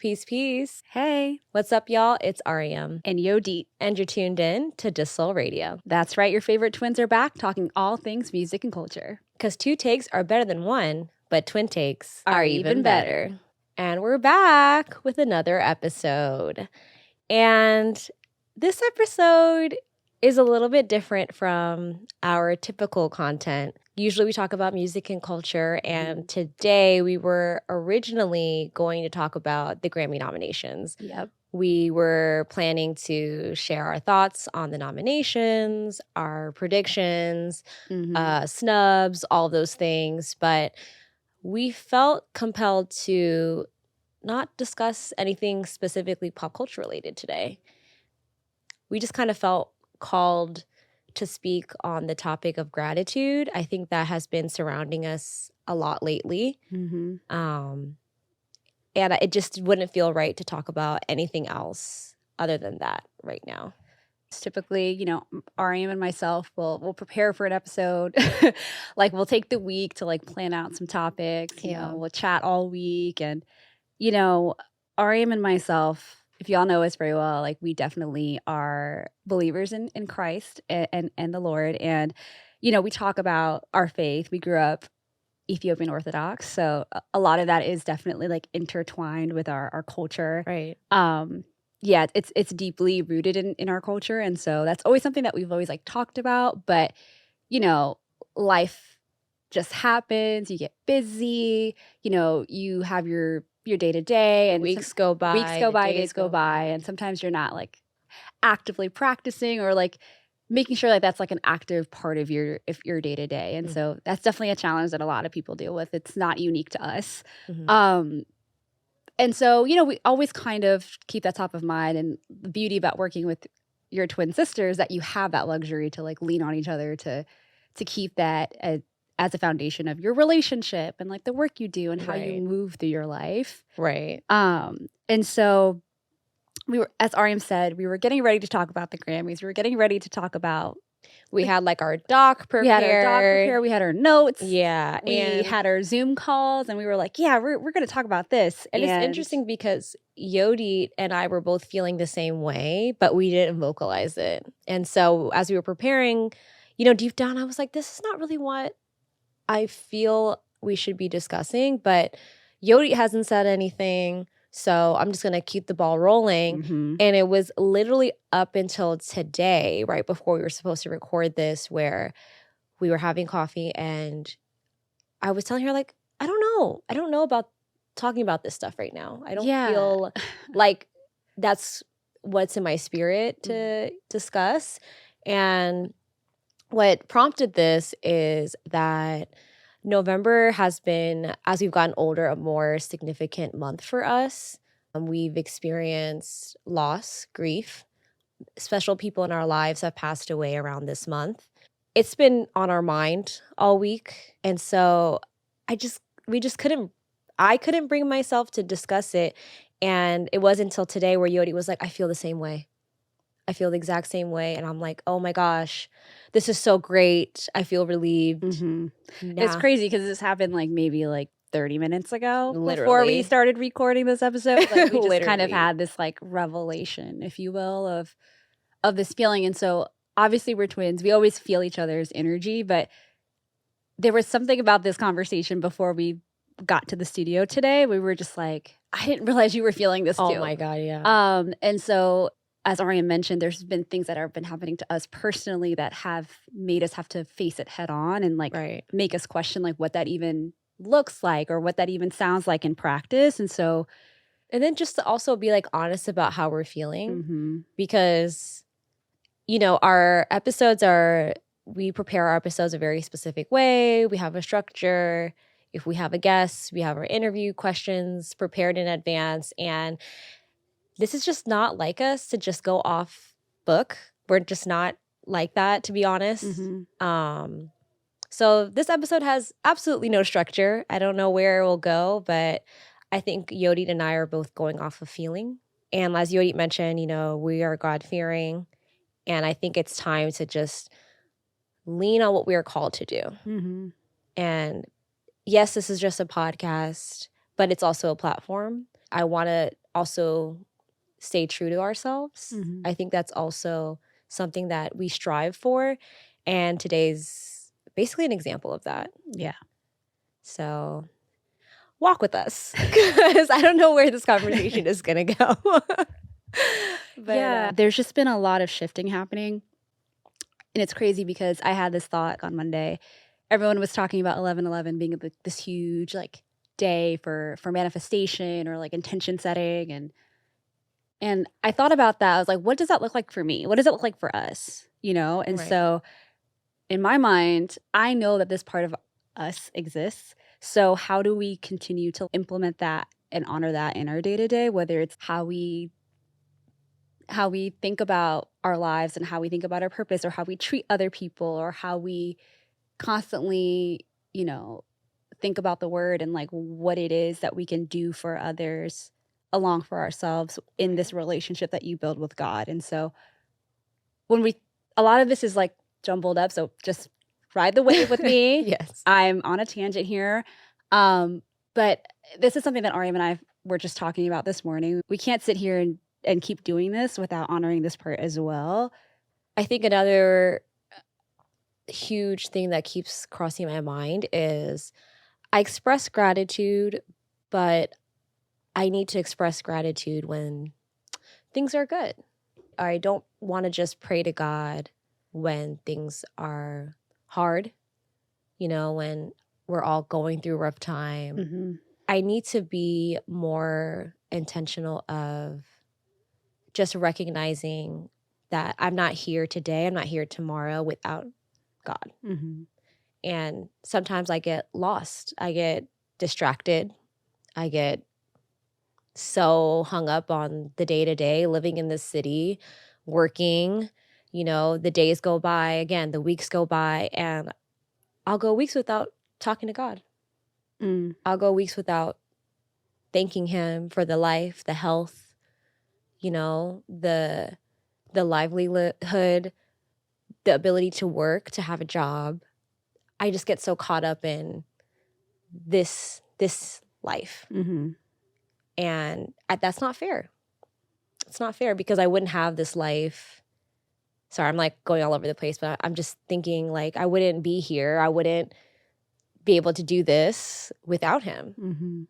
Peace, peace. Hey, What's up, y'all? It's Ariam. and Yodit. And you're tuned in to deuxsol Radio. That's right, your favorite twins are back talking all things music and culture. Because 2 takes are better than 1, but twin takes Are even better. And we're back with another episode. And this episode is a little bit different from our typical content. Usually we talk about music and culture, and today we were originally going to talk about the Grammy nominations. Yep. We were planning to share our thoughts on the nominations, our predictions, snubs, all those things, but we felt compelled to not discuss anything specifically pop culture related today. We just kind of felt called to speak on the topic of gratitude. I think that has been surrounding us a lot lately. And it just wouldn't feel right to talk about anything else other than that right now. Typically, Ariam and myself will prepare for an episode. We'll take the week to plan out some topics. We'll chat all week. And, Ariam and myself, if y'all know us very well, we definitely are believers in Christ and the Lord. And, we talk about our faith. We grew up Ethiopian Orthodox. So a lot of that is definitely intertwined with our culture. Right. Yeah, it's deeply rooted in our culture. And so that's always something that we've always talked about. But, life just happens. You get busy, you have your day to day, and weeks go by, days go by. And sometimes you're not actively practicing or making sure that's an active part of your day to day. And so that's definitely a challenge that a lot of people deal with. It's not unique to us. And so, we always kind of keep that top of mind. And the beauty about working with your twin sisters that you have that luxury to lean on each other to keep that as a foundation of your relationship and the work you do and how you move through your life. Right. And so we were, as Ariam said, we were getting ready to talk about the Grammys. We were getting ready to talk about. We had our doc prepared. We had our doc prepared. We had our notes. Yeah. We had our Zoom calls, and we were we're going to talk about this. And it's interesting because Yodit and I were both feeling the same way, but we didn't vocalize it. And so as we were preparing, deep down, I was this is not really what I feel we should be discussing. But Yodit hasn't said anything. So I'm just going to keep the ball rolling. And it was literally up until today, right before we were supposed to record this, where we were having coffee and I was telling her, I don't know. I don't know about talking about this stuff right now. I don't feel like that's what's in my spirit to discuss. And what prompted this is that November has been, as we've gotten older, a more significant month for us. We've experienced loss, grief. Special people in our lives have passed away around this month. It's been on our mind all week. And so I couldn't bring myself to discuss it. And it wasn't until today where Yodit was I feel the same way. I feel the exact same way. And I'm oh my gosh, this is so great. I feel relieved. It's crazy because this happened maybe 30 minutes ago. Literally. Before we started recording this episode. We just kind of had this revelation, if you will, of this feeling. And so obviously we're twins. We always feel each other's energy. But there was something about this conversation before we got to the studio today. We were just I didn't realize you were feeling this too. Oh my God, yeah. And so as Ariam mentioned, there's been things that have been happening to us personally that have made us have to face it head on and make us question what that even looks like or what that even sounds like in practice. And then just to also be honest about how we're feeling, because our episodes we prepare our episodes a very specific way. We have a structure. If we have a guest, we have our interview questions prepared in advance. And this is just not like us to just go off book. We're just not like that, to be honest. So this episode has absolutely no structure. I don't know where it will go, but I think Yodit and I are both going off of feeling. And as Yodit mentioned, we are God-fearing. And I think it's time to just lean on what we are called to do. And yes, this is just a podcast, but it's also a platform. I want to also stay true to ourselves. Mhm. I think that's also something that we strive for. And today's basically an example of that. Yeah. So walk with us because I don't know where this conversation is going to go. But there's just been a lot of shifting happening. And it's crazy because I had this thought on Monday. Everyone was talking about 11/11 being this huge like day for manifestation or like intention setting, and I thought about that. I was like, what does that look like for me? What does it look like for us? And Right. so in my mind, I know that this part of us exists. So how do we continue to implement that and honor that in our day-to-day, whether it's how we think about our lives and how we think about our purpose, or how we treat other people, or how we constantly, think about the word and like what it is that we can do for others along for ourselves in this relationship that you build with God. And so a lot of this is like jumbled up, so just ride the wave with me. Yes. I'm on a tangent here. But this is something that Ariam and I were just talking about this morning. We can't sit here and keep doing this without honoring this part as well. I think another huge thing that keeps crossing my mind is I express gratitude, but I need to express gratitude when things are good. I don't want to just pray to God when things are hard, when we're all going through a rough time. Mm-hmm. I need to be more intentional of just recognizing that I'm not here today, I'm not here tomorrow without God. Mm-hmm. And sometimes I get lost, I get distracted, I get so hung up on the day to day, living in this city, working. The days go by, again, the weeks go by, and I'll go weeks without talking to God. I'll go weeks without thanking Him for the life, the health, the livelihood, the ability to work, to have a job. I just get so caught up in this life. Mm-hmm. And that's not fair. It's not fair because I wouldn't have this life. Sorry, I'm like going all over the place, but I'm just thinking like I wouldn't be here. I wouldn't be able to do this without Him. Mm-hmm.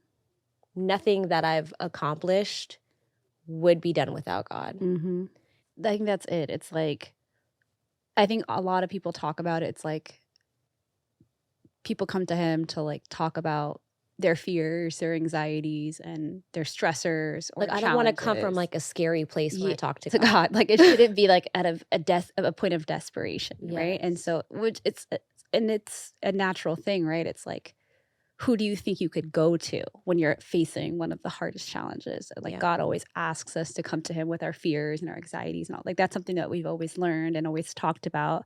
Nothing that I've accomplished would be done without God. Mm-hmm. I think that's it. It's like, I think a lot of people talk about it. It's like people come to Him to like talk about their fears, their anxieties, and their stressors. Or like I don't want to come from like a scary place when I talk to God. Like it shouldn't be like out of a point of desperation, right? And so, it's a natural thing, right? It's like, who do you think you could go to when you're facing one of the hardest challenges? Like God always asks us to come to Him with our fears and our anxieties and all. Like that's something that we've always learned and always talked about.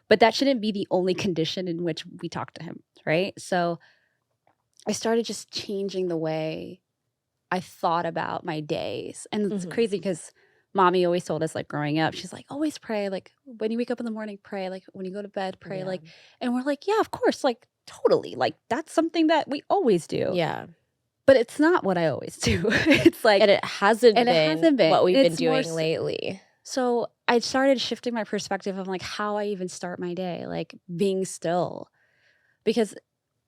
But that shouldn't be the only condition in which we talk to Him, right? So I started just changing the way I thought about my days. And it's crazy because Mommy always told us, like growing up, she's like, always pray. Like when you wake up in the morning, pray. Like when you go to bed, pray. Like, and we're like, yeah, of course. Like totally. Like that's something that we always do. Yeah. But it's not what I always do. It's like, and it hasn't been what we've been doing lately. So I started shifting my perspective of like how I even start my day, like being still. Because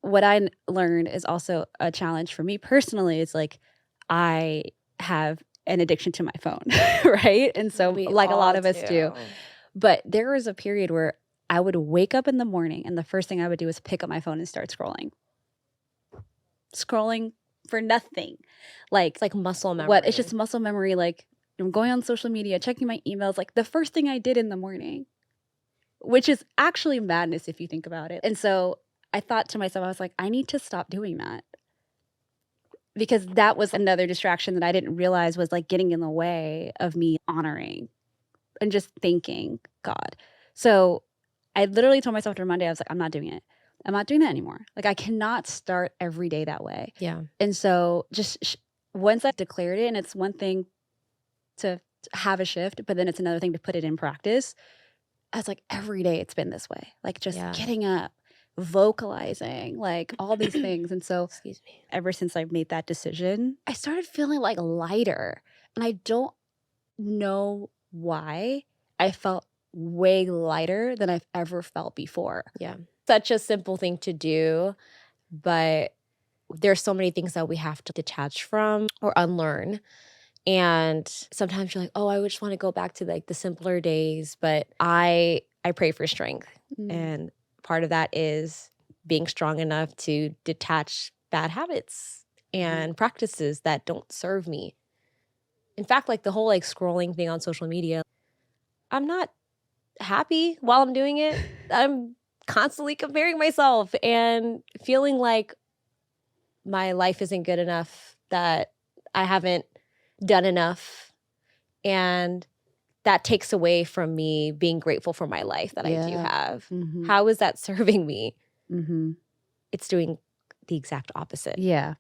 what I learned is also a challenge for me personally. It's like I have an addiction to my phone, right? And so like a lot of us do. But there was a period where I would wake up in the morning and the first thing I would do is pick up my phone and start scrolling for nothing. Like it's like muscle memory. It's just muscle memory. Like I'm going on social media, checking my emails, like the first thing I did in the morning, which is actually madness if you think about it. And so I thought to myself, I was like, I need to stop doing that. Because that was another distraction that I didn't realize was like getting in the way of me honoring and just thanking God. So I literally told myself after Monday, I was like, I'm not doing it. I'm not doing that anymore. Like I cannot start every day that way. Yeah. And so just once I declared it, and it's one thing to have a shift, but then it's another thing to put it in practice. I was like, every day it's been this way. Like just getting up, vocalizing, like all these things. And so Excuse me. ever since I've made that decision, I started feeling like lighter. And I don't know why. I felt way lighter than I've ever felt before. Yeah. Such a simple thing to do, but there's so many things that we have to detach from or unlearn. And sometimes you're like, oh, I just want to go back to like the simpler days. But I pray for strength. And part of that is being strong enough to detach bad habits and practices that don't serve me. In fact, like the whole like scrolling thing on social media, I'm not happy while I'm doing it. I'm constantly comparing myself and feeling like my life isn't good enough, that I haven't done enough. And that takes away from me being grateful for my life that I do have. How is that serving me? It's doing the exact opposite. Yeah.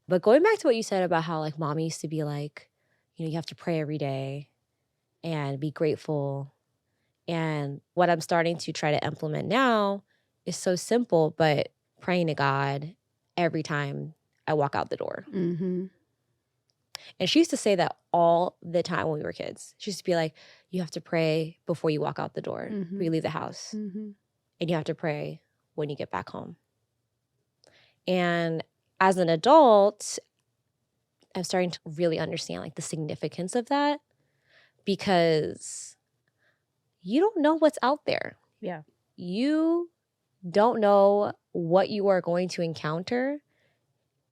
But going back to what you said about how like mommy used to be like, you know, you have to pray every day and be grateful. And what I'm starting to try to implement now is so simple, but praying to God every time I walk out the door. And she used to say that all the time when we were kids. She used to be like, you have to pray before you walk out the door, before you leave the house. And you have to pray when you get back home. And as an adult, I'm starting to really understand like the significance of that, because you don't know what's out there. Yeah. You don't know what you are going to encounter.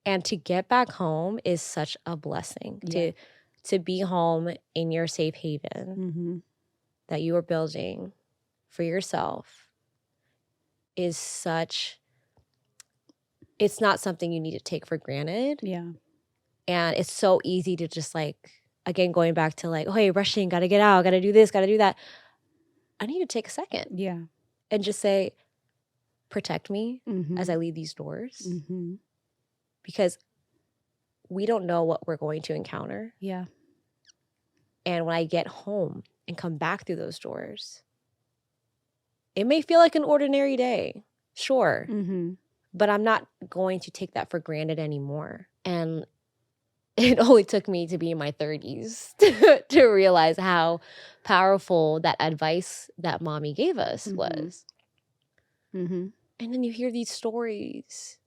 And to get back home is such a blessing. To be home in your safe haven that you are building for yourself is such, it's not something you need to take for granted. Yeah. And it's so easy to just like, again, going back to like, oh, hey, rushing, gotta get out, gotta do this, gotta do that. I need to take a second. Yeah. And just say, protect me as I leave these doors. Because we don't know what we're going to encounter. Yeah. And when I get home and come back through those doors, it may feel like an ordinary day, sure. But I'm not going to take that for granted anymore. And it only took me to be in my 30s to realize how powerful that advice that mommy gave us was. And then you hear these stories,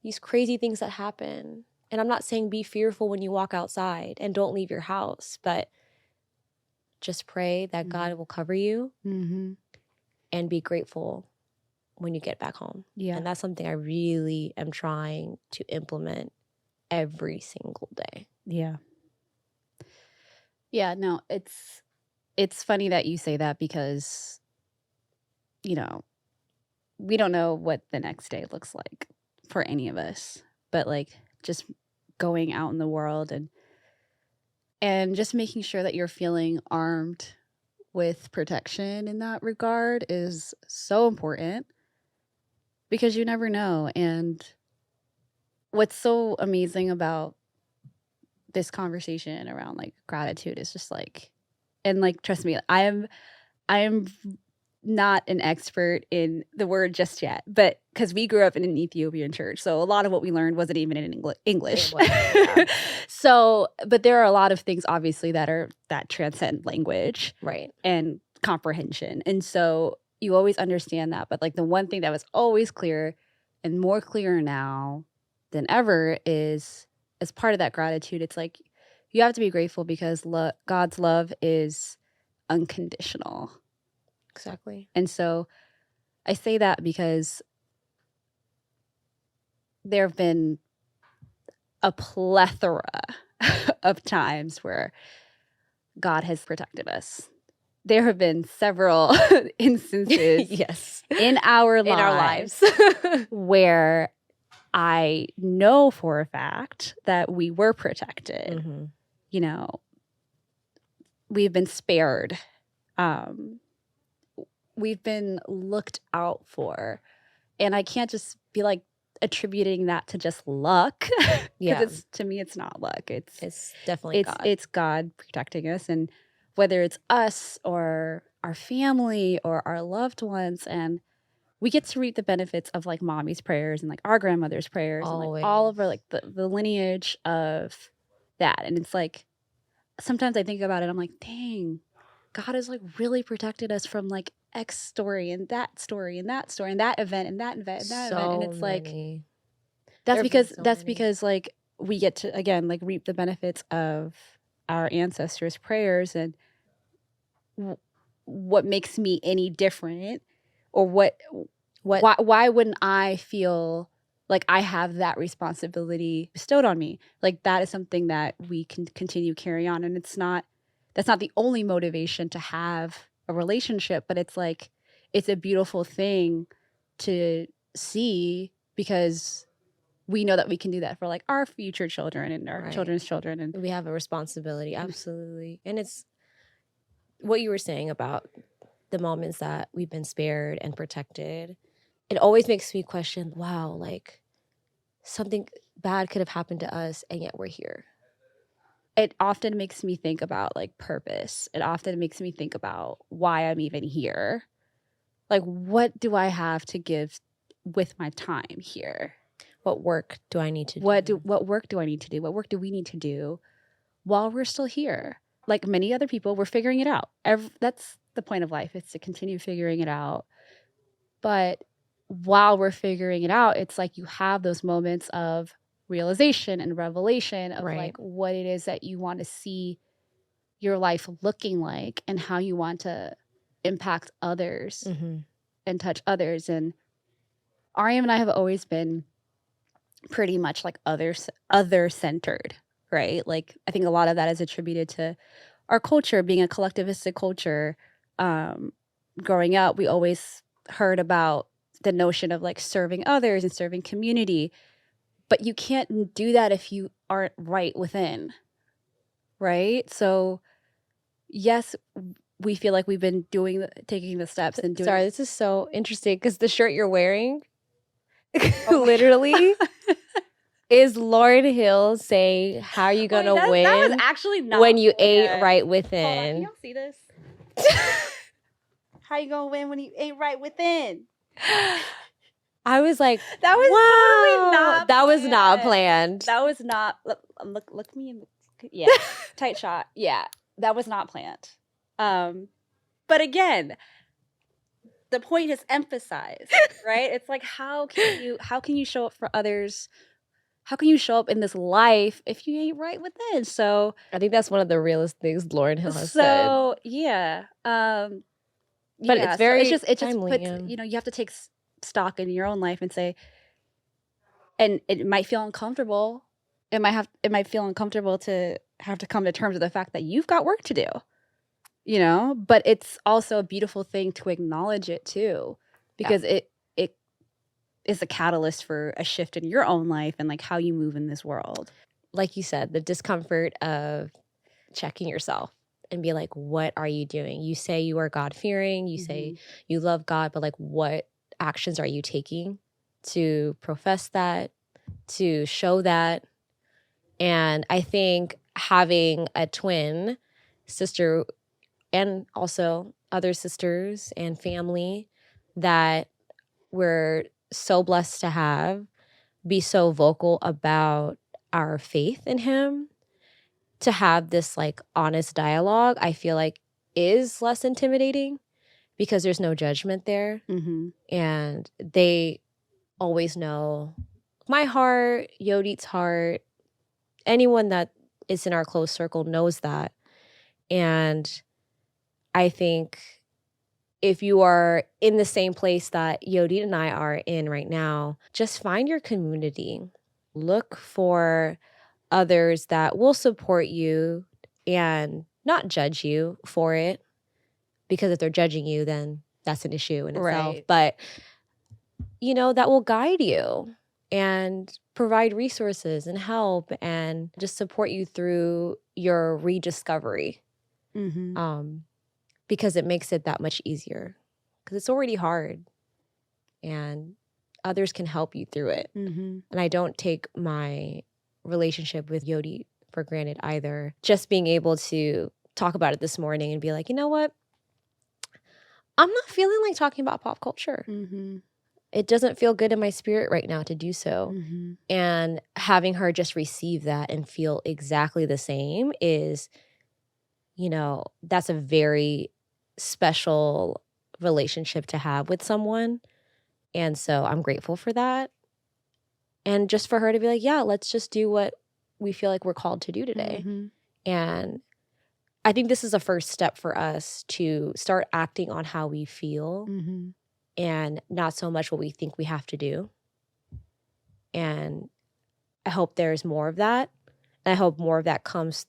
these crazy things that happen. And I'm not saying be fearful when you walk outside and don't leave your house, but just pray that God will cover you and be grateful when you get back home. Yeah. And that's something I really am trying to implement every single day. Yeah. Yeah, no, it's funny that you say that, because, you know, we don't know what the next day looks like for any of us, but like just going out in the world and just making sure that you're feeling armed with protection in that regard is so important, because you never know. And what's so amazing about this conversation around like gratitude is just like, and like, trust me, I am not an expert in the word just yet, but because we grew up in an Ethiopian church, so a lot of what we learned wasn't even in English. So, but there are a lot of things obviously that transcend language, right, and comprehension, and so you always understand that. But like the one thing that was always clear and more clear now than ever is, as part of that gratitude, it's like you have to be grateful because God's love is unconditional. Exactly. And so I say that because there have been a plethora of times where God has protected us. There have been several instances yes, in our lives where I know for a fact that we were protected. You know, we've been spared. We've been looked out for. And I can't just be like attributing that to just luck. Because to me, it's not luck. It's definitely God. It's God protecting us. And whether it's us or our family or our loved ones. And we get to reap the benefits of like mommy's prayers and like our grandmother's prayers and like all of our like the lineage of that. And it's like sometimes I think about it, I'm like, dang, God has like really protected us from like X story and that story and that story and that event and that event and that event. And it's like that's because like we get to again like reap the benefits of our ancestors' prayers. And what makes me any different, or why wouldn't I feel like I have that responsibility bestowed on me? Like that is something that we can continue carry on. And that's not the only motivation to have a relationship, but it's like it's a beautiful thing to see, because we know that we can do that for like our future children and our children's children, and we have a responsibility. Absolutely. And it's what you were saying about the moments that we've been spared and protected. It always makes me question, wow, like something bad could have happened to us and yet we're here. It often makes me think about like purpose. It often makes me think about why I'm even here. Like, what do I have to give with my time here? What work do I need to do? What work do I need to do? What work do we need to do while we're still here? Like many other people, we're figuring it out. That's the point of life. It's to continue figuring it out. But while we're figuring it out, it's like you have those moments of realization and revelation of like what it is that you want to see your life looking like and how you want to impact others and touch others. And Ariam and I have always been pretty much like other centered, right? Like I think a lot of that is attributed to our culture being a collectivistic culture. Growing up, we always heard about the notion of like serving others and serving community, but you can't do that if you aren't right within, right? So yes, we feel like we've been taking the steps and doing. Sorry, this is so interesting because the shirt you're wearing literally is Lauryn Hill saying, "How are you gonna win?" That was actually not when you ain't right within. Hold on, can y'all see this? How you gonna win when you ain't right within? I was like, that was wow, totally not. That was not planned. That was not. Look me in the yeah tight shot. Yeah, that was not planned. But again, the point is emphasized, right? It's like how can you show up for others? How can you show up in this life if you ain't right within? So I think that's one of the realest things Lauryn Hill has said. So yeah, but it's very so it just puts you have to take stock in your own life and say, and it might feel uncomfortable. It might feel uncomfortable to have to come to terms with the fact that you've got work to do, but it's also a beautiful thing to acknowledge it too, because it is a catalyst for a shift in your own life and like how you move in this world. Like you said, the discomfort of checking yourself and be like, what are you doing? You say you are God-fearing, you say you love God, but like what actions are you taking to profess that, to show that? And I think having a twin sister and also other sisters and family that we're so blessed to have be so vocal about our faith in him, to have this like honest dialogue, I feel like is less intimidating because there's no judgment there. And they always know my heart, Yodit's heart. Anyone that is in our close circle knows that. And I think if you are in the same place that Yodit and I are in right now, just find your community. Look for others that will support you and not judge you for it. Because if they're judging you, then that's an issue in itself. But, that will guide you and provide resources and help and just support you through your rediscovery. Because it makes it that much easier. Because it's already hard. And others can help you through it. And I don't take my relationship with Yodit for granted either. Just being able to talk about it this morning and be like, you know what? I'm not feeling like talking about pop culture. it doesn't feel good in my spirit right now to do so. Mm-hmm. And having her just receive that and feel exactly the same is, you know, that's a very special relationship to have with someone. And so I'm grateful for that. And just for her to be like, yeah, let's just do what we feel like we're called to do today. Mm-hmm. And I think this is a first step for us to start acting on how we feel Mm-hmm. and not so much what we think we have to do. And I hope there's more of that. And I hope more of that comes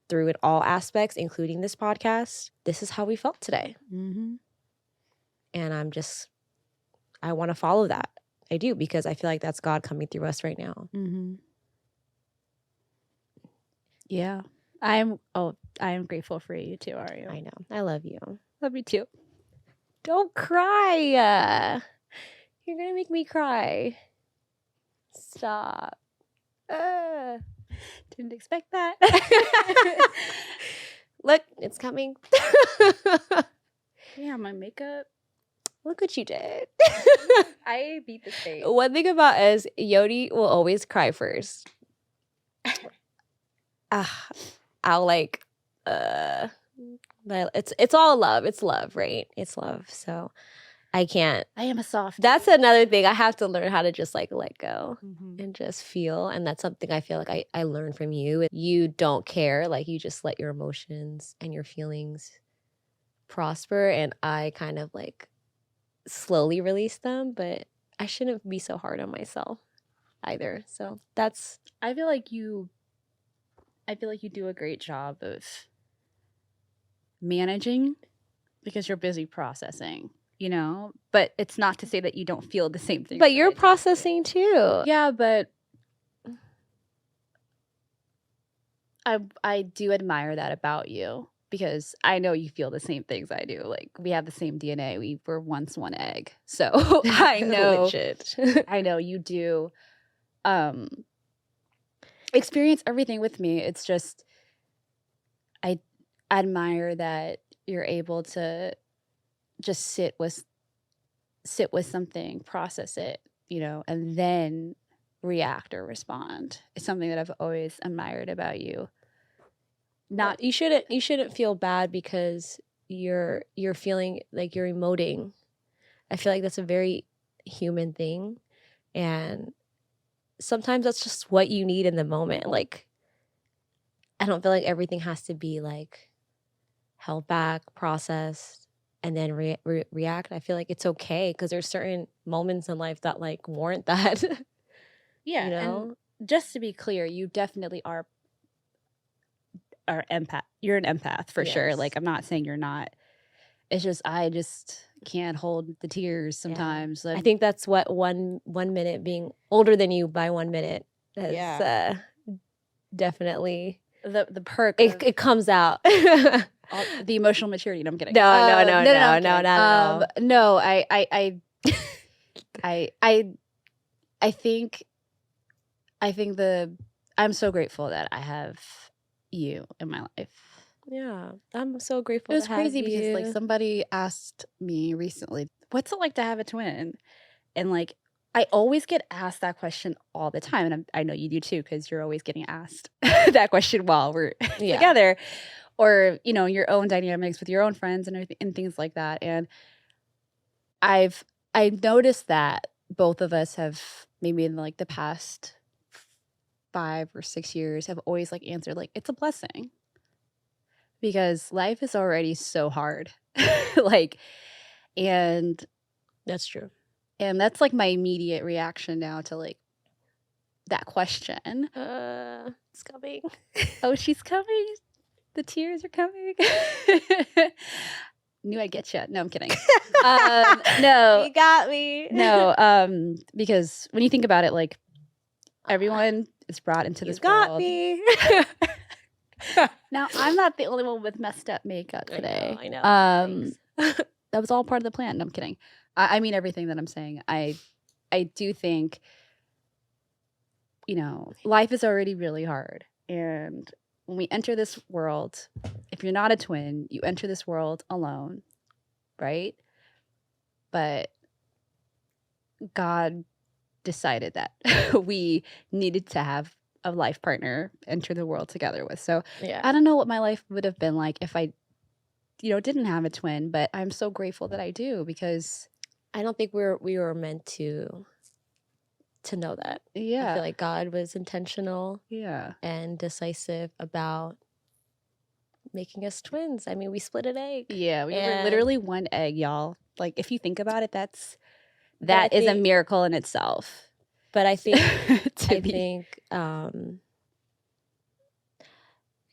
through in all aspects, including this podcast. This is how we felt today. Mm-hmm. And I want to follow that. I do, because I feel like that's God coming through us right now. Mm-hmm. Yeah. I am grateful for you too, Ariam. I know. I love you. Love you too. Don't cry. You're going to make me cry. Stop. Didn't expect that. Look, it's coming. Yeah, my makeup. Look what you did. I beat the face. One thing about us, Yodi will always cry first. I'll like, but it's all love. It's love, right? It's love. So I can't. I am a soft. That's another thing. I have to learn how to just like let go Mm-hmm. and just feel. And that's something I feel like I learned from you. You don't care. Like you just let your emotions and your feelings prosper. And I kind of like slowly release them, but I shouldn't be so hard on myself either. So that's. I feel like you do a great job of managing because you're busy processing, you know? But it's not to say that you don't feel the same thing. But you're processing too. Yeah, but I do admire that about you because I know you feel the same things I do. Like we have the same DNA. We were once one egg. So I know Legit. I know you do experience everything with me. It's just I admire that you're able to just sit with something, process it, you know, and then react or respond. It's something that I've always admired about you. Not you shouldn't feel bad because you're feeling like you're emoting. I feel like that's a very human thing, and sometimes that's just what you need in the moment. Like I don't feel like everything has to be like held back, processed, and then react. I feel like it's okay because there's certain moments in life that like warrant that. yeah, you know? and just to be clear, you definitely are empath. You're an empath for sure. Yes. Like I'm not saying you're not. It's just I just can't hold the tears sometimes. I think that's what one minute being older than you by 1 minute is definitely the perk. It comes out. The emotional maturity. No, I'm kidding. No, I'm not kidding. at all. No, I think I'm so grateful that I have you in my life. Yeah, I'm so grateful. It was to crazy have because you. like somebody asked me recently, "What's it like to have a twin?" And like I always get asked that question all the time, and I know you do too because you're always getting asked that question while we're together, or you know your own dynamics with your own friends and things like that. And I've noticed that both of us have maybe in like the past 5 or 6 years have always like answered like it's a blessing because life is already so hard. Like, and that's true. And that's like my immediate reaction now to like that question. It's coming. Oh, she's coming. The tears are coming. Knew I'd get you. No, I'm kidding. No, You got me. No, because when you think about it, like everyone is brought into this world. Me. Now, I'm not the only one with messed up makeup today. I know. That was all part of the plan. No, I'm kidding. I mean everything that I'm saying. I do think, you know, life is already really hard. And when we enter this world, if you're not a twin, you enter this world alone, right? But God decided that we needed to have a life partner enter the world together with. So Yeah. I don't know what my life would have been like if I, didn't have a twin, but I'm so grateful that I do, because I don't think we were meant to know that. I yeah, feel like God was intentional yeah, and decisive about making us twins. I mean, we split an egg. yeah. We were And- literally one egg, y'all. Like, if you think about it, that I is a think- miracle in itself. But I think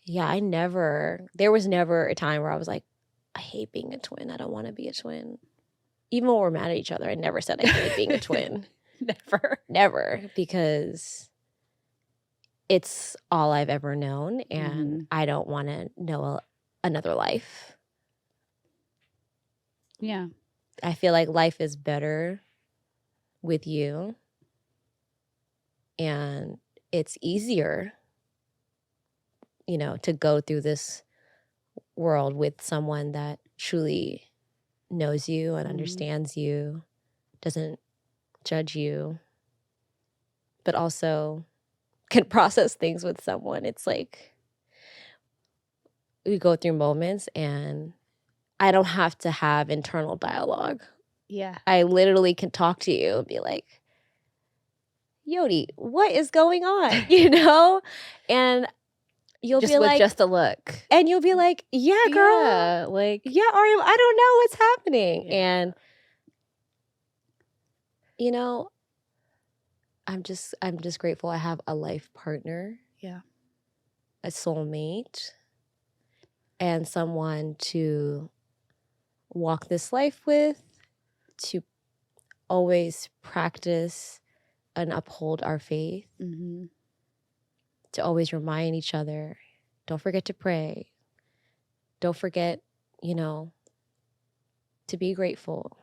yeah, there was never a time where I was like, I hate being a twin. I don't want to be a twin. Even when we're mad at each other, I never said I hate being a twin. Never, because it's all I've ever known, and I don't want to know another life. Yeah. I feel like life is better with you, and it's easier, to go through this world with someone that truly knows you and understands you, doesn't judge you, but also can process things with someone. It's like we go through moments and I don't have to have internal dialogue. Yeah. I literally can talk to you and be like, Yodi, what is going on? And you'll Just be with like, just a look. And you'll be like, yeah, girl. Yeah, like, yeah, Ariam, I don't know what's happening. Yeah. And I'm just grateful I have a life partner. Yeah. A soulmate, and someone to walk this life with, to always practice and uphold our faith, to always remind each other, don't forget to pray. Don't forget, to be grateful.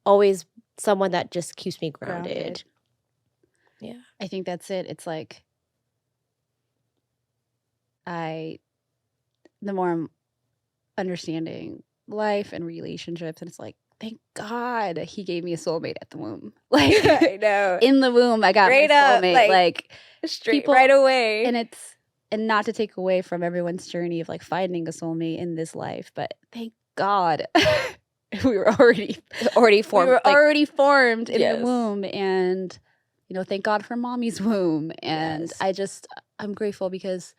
Always someone that just keeps me grounded. Yeah. I think that's it. It's like, the more I'm understanding life and relationships, and it's like, thank God he gave me a soulmate at the womb. Like, I know. in the womb, I got Straight my up, soulmate. Like straight people- right away. And not to take away from everyone's journey of like finding a soulmate in this life, but thank God we were already formed. We were already formed in Yes. the womb, and thank God for mommy's womb. And Yes. I'm grateful because,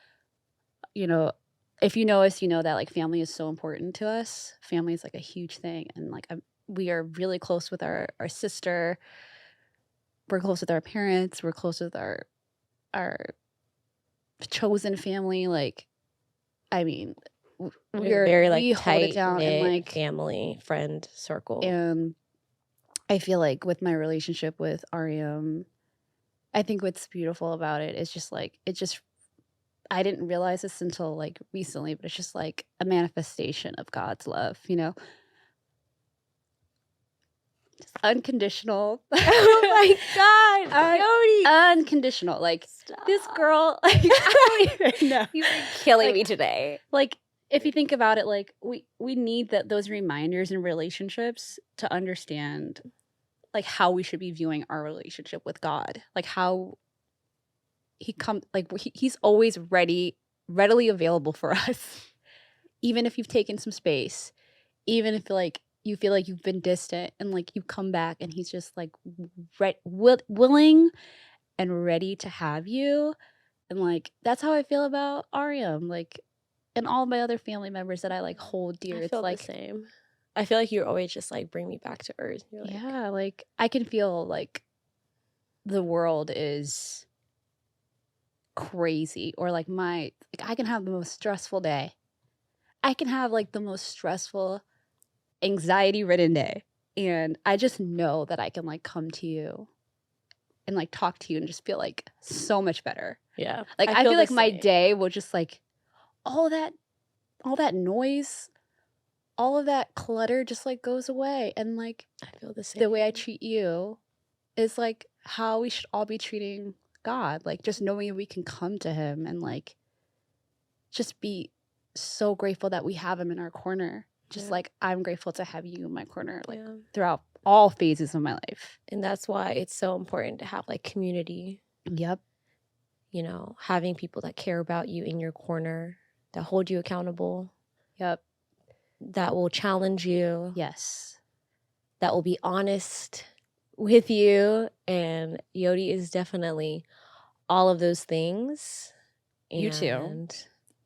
if you know us, you know that like family is so important to us. Family is like a huge thing, and like we are really close with our sister. We're close with our parents. We're close with our chosen family. Like, I mean, We're very we hold tight it down, and like family friend circle. And I feel like with my relationship with Ariam, I think what's beautiful about it is just like, I didn't realize this until like recently, but it's just like a manifestation of God's love, Just unconditional. Oh my God, Yodi. Unconditional. Like, Stop. this girl, like, I don't even know. You've been killing Like- me today. Like, if you think about it, like we need those reminders in relationships to understand like how we should be viewing our relationship with God, like how he's always readily available for us, even if you've taken some space, even if like you feel like you've been distant, and like you come back and he's just like willing and ready to have you. And like that's how I feel about Ariam, like, and all my other family members that I like hold dear. I It's feel like the same. I feel like you always just like bring me back to earth. You're like, yeah, like I can feel like the world is crazy, or like I can have the most stressful day. I can have like the most stressful, anxiety ridden day, and I just know that I can like come to you and like talk to you and just feel like so much better. yeah. Like I feel the like my same. day will just like all that noise, all of that clutter just like goes away, and like I feel the same. the way I treat you is like how we should all be treating God. Like just knowing we can come to him and like just be so grateful that we have him in our corner. Just Yeah. like I'm grateful to have you in my corner, like Yeah. throughout all phases of my life. And that's why it's so important to have like community. Yep. You know, having people that care about you in your corner, that hold you accountable. Yep. That will challenge you. Yes. That will be honest with you. And Yodi is definitely all of those things. You too.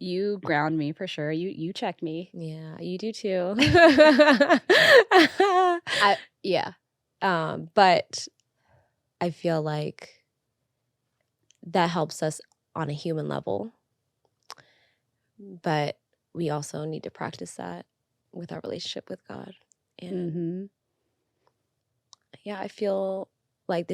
You ground me for sure. You check me. Yeah, you do too. Yeah. But I feel like that helps us on a human level. But we also need to practice that with our relationship with God. And yeah, I feel like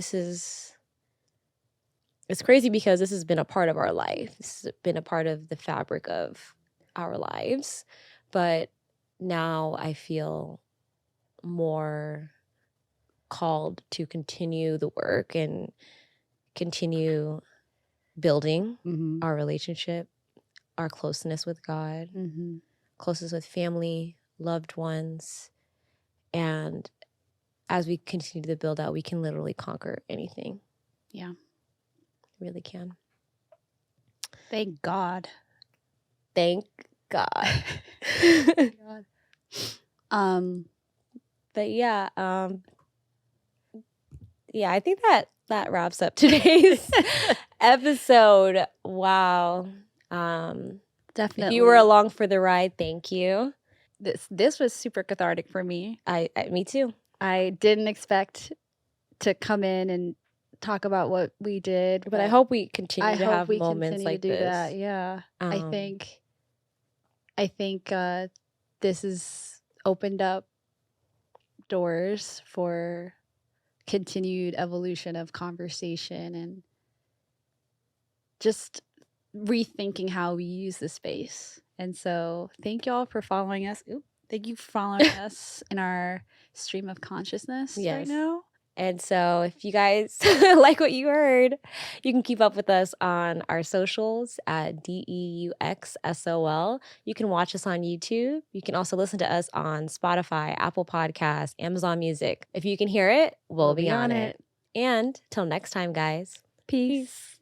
it's crazy because this has been a part of our life. This has been a part of the fabric of our lives. But now I feel more called to continue the work and continue building our relationship, our closeness with God, closeness with family, loved ones. And as we continue to build out, we can literally conquer anything. Yeah. Really can. Thank God. Thank God. Thank God. But yeah, I think that wraps up today's episode. Wow. Definitely. If you were along for the ride, thank you. This was super cathartic for me. Me too. I didn't expect to come in and talk about what we did, but I hope we continue to have moments like to do this. That. Yeah, I think this has opened up doors for continued evolution of conversation and just rethinking how we use the space. And so, thank y'all for following us. Thank you for following us in our stream of consciousness right now. And so if you guys like what you heard, you can keep up with us on our socials at deuxsol. You can watch us on YouTube. You can also listen to us on Spotify, Apple Podcasts, Amazon Music. If you can hear it, we'll be on it. And till next time, guys. Peace.